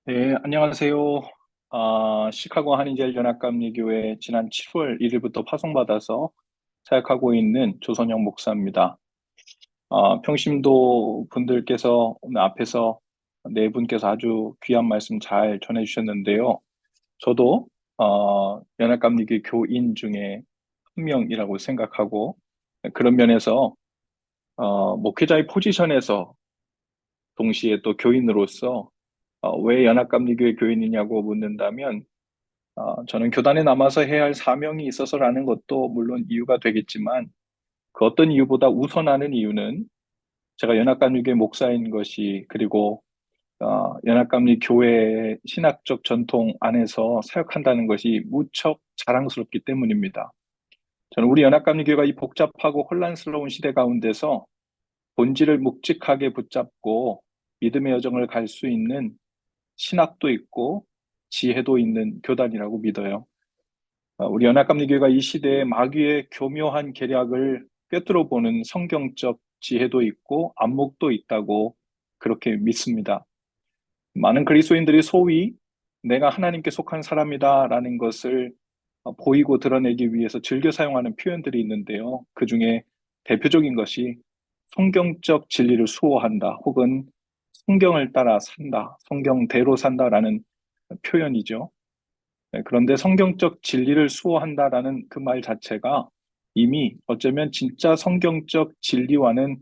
네, 안녕하세요. 시카고 한인제일 연합감리교회 지난 7월 1일부터 파송받아서 사역하고 있는 조선영 목사입니다. 평신도 분들께서 오늘 앞에서 네 분께서 아주 귀한 말씀 잘 전해주셨는데요. 저도 연합감리교 교인 중에 한 명이라고 생각하고 그런 면에서 목회자의 포지션에서 동시에 또 교인으로서 왜 연합감리교회 교인이냐고 묻는다면 저는 교단에 남아서 해야 할 사명이 있어서라는 것도 물론 이유가 되겠지만 그 어떤 이유보다 우선하는 이유는 제가 연합감리교회 목사인 것이 그리고 연합감리 교회의 신학적 전통 안에서 사역한다는 것이 무척 자랑스럽기 때문입니다. 저는 우리 연합감리교회가 이 복잡하고 혼란스러운 시대 가운데서 본질을 묵직하게 붙잡고 믿음의 여정을 갈 수 있는 신학도 있고 지혜도 있는 교단이라고 믿어요. 우리 연합감리교회가 이 시대의 마귀의 교묘한 계략을 꿰뚫어 보는 성경적 지혜도 있고 안목도 있다고 그렇게 믿습니다. 많은 그리스도인들이 소위 내가 하나님께 속한 사람이다라는 것을 보이고 드러내기 위해서 즐겨 사용하는 표현들이 있는데요. 그 중에 대표적인 것이 성경적 진리를 수호한다 혹은 성경을 따라 산다, 성경대로 산다라는 표현이죠. 네, 그런데 성경적 진리를 수호한다라는 그 말 자체가 이미 어쩌면 진짜 성경적 진리와는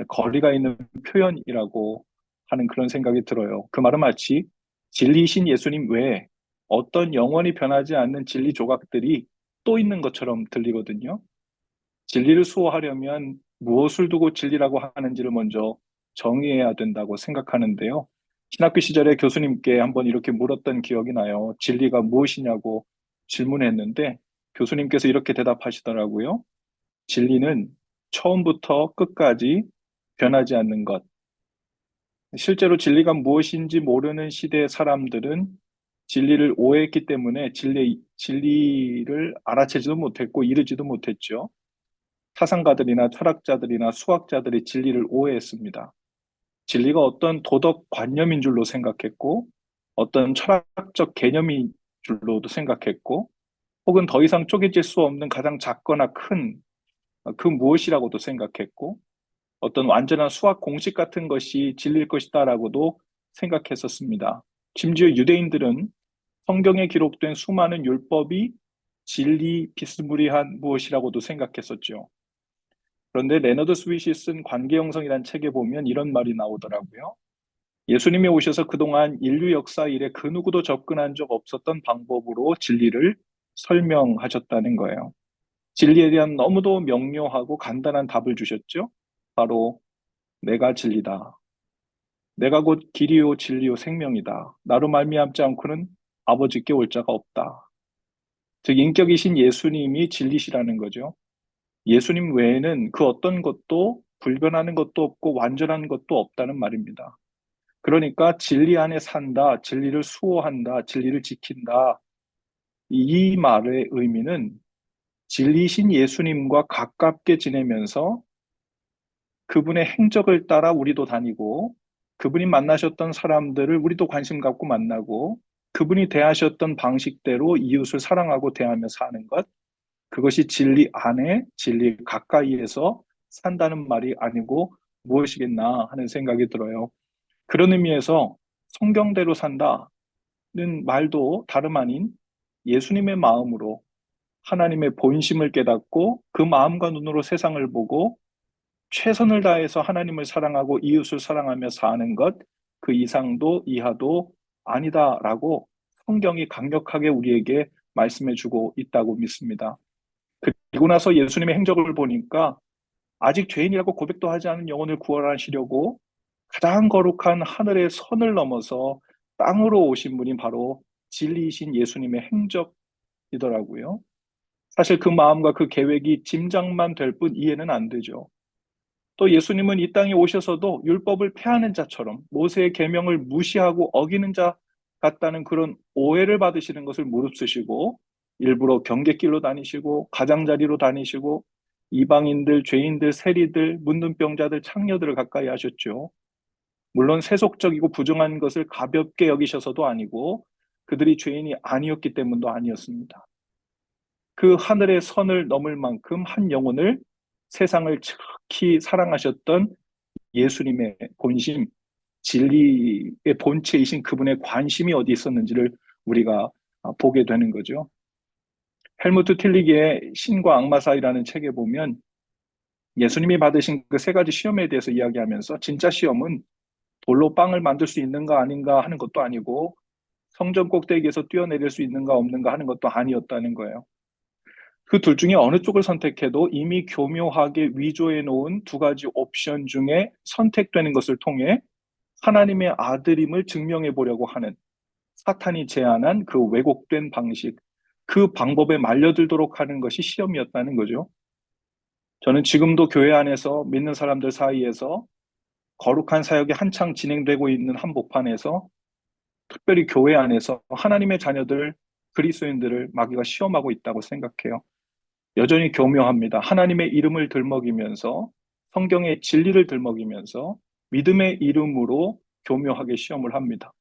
거리가 있는 표현이라고 하는 그런 생각이 들어요. 그 말은 마치 진리이신 예수님 외에 어떤 영원히 변하지 않는 진리 조각들이 또 있는 것처럼 들리거든요. 진리를 수호하려면 무엇을 두고 진리라고 하는지를 먼저 정의해야 된다고 생각하는데요. 신학교 시절에 교수님께 한번 이렇게 물었던 기억이 나요. 진리가 무엇이냐고 질문했는데 교수님께서 이렇게 대답하시더라고요. 진리는 처음부터 끝까지 변하지 않는 것. 실제로 진리가 무엇인지 모르는 시대의 사람들은 진리를 오해했기 때문에 진리를 알아채지도 못했고 이르지도 못했죠. 사상가들이나 철학자들이나 수학자들이 진리를 오해했습니다. 진리가 어떤 도덕 관념인 줄로 생각했고, 어떤 철학적 개념인 줄로도 생각했고, 혹은 더 이상 쪼개질 수 없는 가장 작거나 큰 그 무엇이라고도 생각했고, 어떤 완전한 수학 공식 같은 것이 진리일 것이다라고도 생각했었습니다. 심지어 유대인들은 성경에 기록된 수많은 율법이 진리 비스무리한 무엇이라고도 생각했었죠. 그런데 레너드 스윗이 쓴 관계 형성이라는 책에 보면 이런 말이 나오더라고요. 예수님이 오셔서 그동안 인류 역사 일에 그 누구도 접근한 적 없었던 방법으로 진리를 설명하셨다는 거예요. 진리에 대한 너무도 명료하고 간단한 답을 주셨죠. 바로 내가 진리다. 내가 곧 길이요 진리요 생명이다. 나로 말미암지 않고는 아버지께 올 자가 없다. 즉 인격이신 예수님이 진리시라는 거죠. 예수님 외에는 그 어떤 것도 불변하는 것도 없고 완전한 것도 없다는 말입니다. 그러니까 진리 안에 산다, 진리를 수호한다, 진리를 지킨다. 이 말의 의미는 진리신 예수님과 가깝게 지내면서 그분의 행적을 따라 우리도 다니고 그분이 만나셨던 사람들을 우리도 관심 갖고 만나고 그분이 대하셨던 방식대로 이웃을 사랑하고 대하며 사는 것. 그것이 진리 안에 진리 가까이에서 산다는 말이 아니고 무엇이겠나 하는 생각이 들어요. 그런 의미에서 성경대로 산다는 말도 다름 아닌 예수님의 마음으로 하나님의 본심을 깨닫고 그 마음과 눈으로 세상을 보고 최선을 다해서 하나님을 사랑하고 이웃을 사랑하며 사는 것, 그 이상도 이하도 아니다라고 성경이 강력하게 우리에게 말씀해 주고 있다고 믿습니다. 그리고 나서 예수님의 행적을 보니까 아직 죄인이라고 고백도 하지 않은 영혼을 구원하시려고 가장 거룩한 하늘의 선을 넘어서 땅으로 오신 분이 바로 진리이신 예수님의 행적이더라고요. 사실 그 마음과 그 계획이 짐작만 될 뿐 이해는 안 되죠. 또 예수님은 이 땅에 오셔서도 율법을 폐하는 자처럼 모세의 계명을 무시하고 어기는 자 같다는 그런 오해를 받으시는 것을 무릅쓰시고 일부러 경계길로 다니시고 가장자리로 다니시고 이방인들, 죄인들, 세리들, 문둥병자들, 창녀들을 가까이 하셨죠. 물론 세속적이고 부정한 것을 가볍게 여기셔서도 아니고 그들이 죄인이 아니었기 때문도 아니었습니다. 그 하늘의 선을 넘을 만큼 한 영혼을 세상을 지극히 사랑하셨던 예수님의 본심, 진리의 본체이신 그분의 관심이 어디 있었는지를 우리가 보게 되는 거죠. 헬무트 틸리기의 신과 악마 사이라는 책에 보면 예수님이 받으신 그 세 가지 시험에 대해서 이야기하면서 진짜 시험은 돌로 빵을 만들 수 있는가 아닌가 하는 것도 아니고 성전 꼭대기에서 뛰어내릴 수 있는가 없는가 하는 것도 아니었다는 거예요. 그 둘 중에 어느 쪽을 선택해도 이미 교묘하게 위조해 놓은 두 가지 옵션 중에 선택되는 것을 통해 하나님의 아들임을 증명해 보려고 하는 사탄이 제안한 그 왜곡된 방식, 그 방법에 말려들도록 하는 것이 시험이었다는 거죠. 저는 지금도 교회 안에서 믿는 사람들 사이에서 거룩한 사역이 한창 진행되고 있는 한복판에서 특별히 교회 안에서 하나님의 자녀들, 그리스도인들을 마귀가 시험하고 있다고 생각해요. 여전히 교묘합니다. 하나님의 이름을 들먹이면서 성경의 진리를 들먹이면서 믿음의 이름으로 교묘하게 시험을 합니다.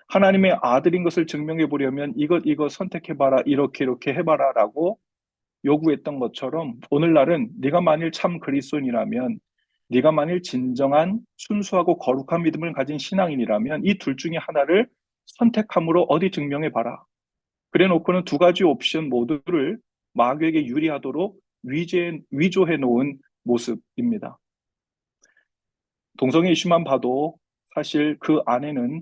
하나님의 아들인 것을 증명해 보려면 이것 선택해봐라, 이렇게 해봐라 라고 요구했던 것처럼 오늘날은 네가 만일 참 그리스도인이라면, 네가 만일 진정한 순수하고 거룩한 믿음을 가진 신앙인이라면 이 둘 중에 하나를 선택함으로 어디 증명해봐라. 그래 놓고는 두 가지 옵션 모두를 마귀에게 유리하도록 위조해 놓은 모습입니다. 동성애 이슈만 봐도 사실 그 안에는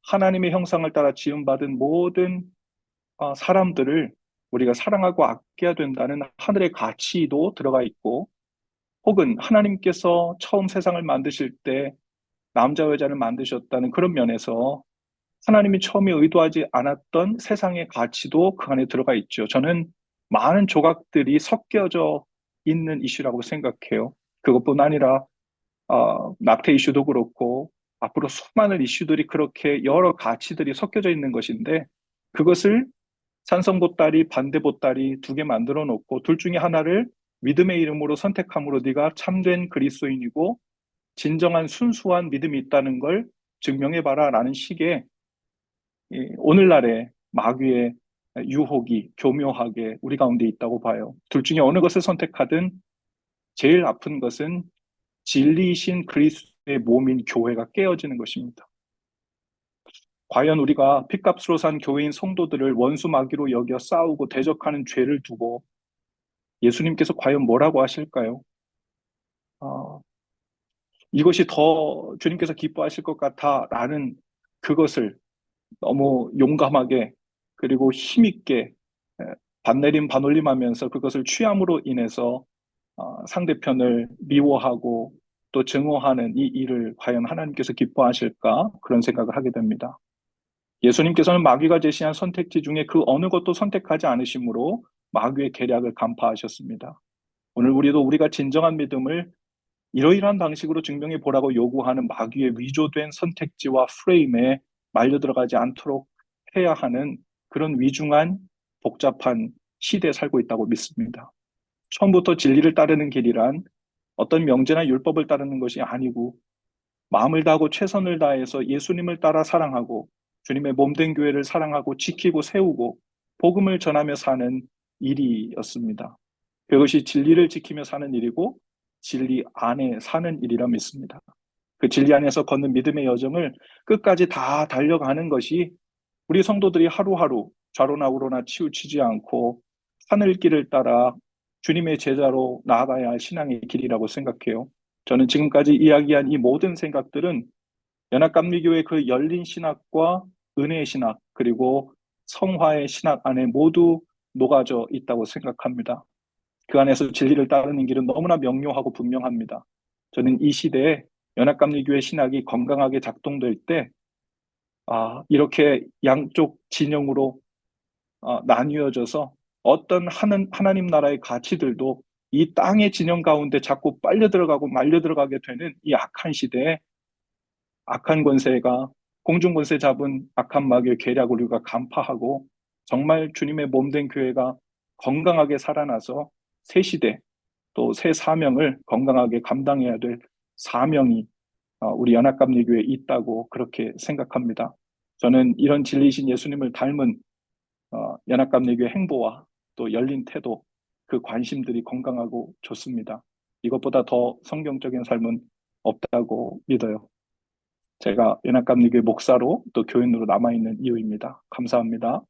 하나님의 형상을 따라 지음받은 모든 사람들을 우리가 사랑하고 아껴야 된다는 하늘의 가치도 들어가 있고, 혹은 하나님께서 처음 세상을 만드실 때 남자 여자를 만드셨다는 그런 면에서 하나님이 처음에 의도하지 않았던 세상의 가치도 그 안에 들어가 있죠. 저는 많은 조각들이 섞여져 있는 이슈라고 생각해요. 그것뿐 아니라 낙태 이슈도 그렇고 앞으로 수많은 이슈들이 그렇게 여러 가치들이 섞여져 있는 것인데, 그것을 찬성 보따리, 반대 보따리 두 개 만들어 놓고 둘 중에 하나를 믿음의 이름으로 선택함으로 네가 참된 그리스도인이고 진정한 순수한 믿음이 있다는 걸 증명해봐라 라는 식의 오늘날의 마귀의 유혹이 교묘하게 우리 가운데 있다고 봐요. 둘 중에 어느 것을 선택하든 제일 아픈 것은 진리이신 그리스도의 몸인 교회가 깨어지는 것입니다. 과연 우리가 핏값으로 산 교회인 성도들을 원수 마귀로 여겨 싸우고 대적하는 죄를 두고 예수님께서 과연 뭐라고 하실까요? 어, 이것이 더 주님께서 기뻐하실 것 같아라는 그것을 너무 용감하게 그리고 힘있게 반내림 반올림하면서 그것을 취함으로 인해서 상대편을 미워하고 또 증오하는 이 일을 과연 하나님께서 기뻐하실까 그런 생각을 하게 됩니다. 예수님께서는 마귀가 제시한 선택지 중에 그 어느 것도 선택하지 않으심으로 마귀의 계략을 간파하셨습니다. 오늘 우리도 우리가 진정한 믿음을 이러이러한 방식으로 증명해 보라고 요구하는 마귀의 위조된 선택지와 프레임에 말려 들어가지 않도록 해야 하는 그런 위중한 복잡한 시대에 살고 있다고 믿습니다. 처음부터 진리를 따르는 길이란 어떤 명제나 율법을 따르는 것이 아니고 마음을 다하고 최선을 다해서 예수님을 따라 사랑하고 주님의 몸된 교회를 사랑하고 지키고 세우고 복음을 전하며 사는 일이었습니다. 그것이 진리를 지키며 사는 일이고 진리 안에 사는 일이라 믿습니다. 그 진리 안에서 걷는 믿음의 여정을 끝까지 다 달려가는 것이 우리 성도들이 하루하루 좌로나 우로나 치우치지 않고 하늘길을 따라 주님의 제자로 나아가야 할 신앙의 길이라고 생각해요. 저는 지금까지 이야기한 이 모든 생각들은 연합감리교의 그 열린 신학과 은혜의 신학 그리고 성화의 신학 안에 모두 녹아져 있다고 생각합니다. 그 안에서 진리를 따르는 길은 너무나 명료하고 분명합니다. 저는 이 시대에 연합감리교회 신학이 건강하게 작동될 때 이렇게 양쪽 진영으로 나뉘어져서 어떤 하나님 나라의 가치들도 이 땅의 진영 가운데 자꾸 빨려 들어가고 말려 들어가게 되는 이 악한 시대에 악한 권세가 공중 권세 잡은 악한 마귀의 계략을 우리가 간파하고 정말 주님의 몸된 교회가 건강하게 살아나서 새 시대 또 새 사명을 건강하게 감당해야 될 사명이 우리 연합감리교회에 있다고 그렇게 생각합니다. 저는 이런 진리이신 예수님을 닮은 연합감리교회 행보와 또 열린 태도, 그 관심들이 건강하고 좋습니다. 이것보다 더 성경적인 삶은 없다고 믿어요. 제가 연합감리교회 목사로 또 교인으로 남아있는 이유입니다. 감사합니다.